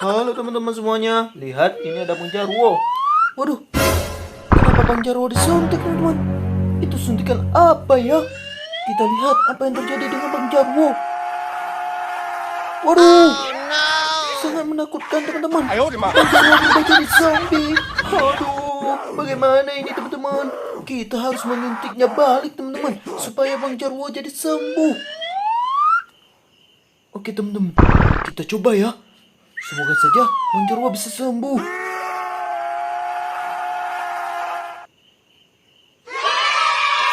Halo teman-teman semuanya, lihat ini ada Bang Jarwo. Waduh, kenapa Bang Jarwo disuntik teman-teman? Itu suntikan apa ya? Kita lihat apa yang terjadi dengan Bang Jarwo. Waduh, sangat menakutkan teman-teman. Bang Jarwo berubah jadi zombie. Aduh, bagaimana ini teman-teman? Kita harus menyuntiknya balik teman-teman, supaya Bang Jarwo jadi sembuh. Oke teman-teman, kita coba ya. Semoga saja Bang Jarwo bisa sembuh.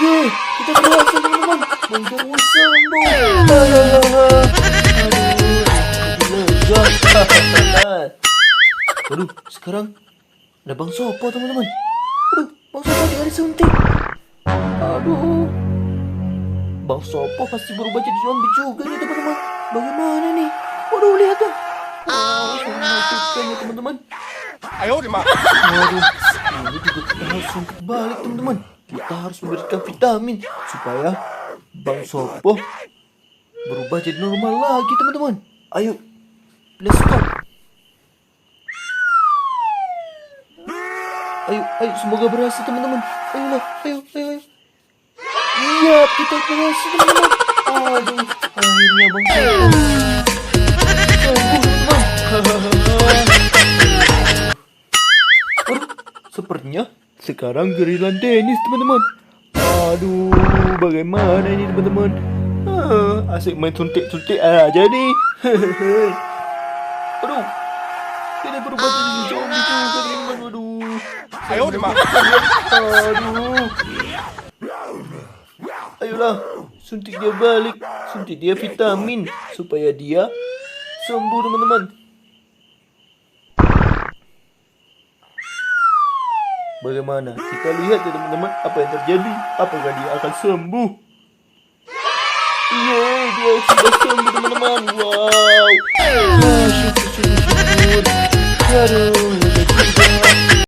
Yeay, kita berhasil teman-teman. Bang Jarwo sembuh. Aduh, sekarang ada Bang Sopo teman-teman. Aduh, Bang Sopo juga disuntik. Aduh, Bang Sopo pasti berubah jadi zombie juga nih teman-teman. Bagaimana nih? Waduh, lihat tuh. Menakutkan ya teman-teman. Waduh, ini juga kita harus suntik balik teman-teman. Kita harus memberikan vitamin supaya Bang Sopo berubah jadi normal lagi teman-teman. Ayo, let's go. Ayo, semoga berhasil teman-teman. Ayolah, ayo. Iya, kita berhasil teman-teman. Aduh, akhirnya Bang Sopo sembuh teman. Waduh, sepertinya sekarang giliran Dennis teman-teman. Aduh, bagaimana ini teman-teman? Asik main suntik-suntik aja nih. Aduh, ini berubah jadi zombie juga teman-teman. Waduh. Aduh. Ayolah, suntik dia balik, suntik dia vitamin supaya dia sembuh teman-teman. Bagaimana? Kita lihat ya teman-teman apa yang terjadi. Apakah dia akan sembuh? Yeay, dia sudah sembuh teman-teman. Wow. Syukur. Aduh.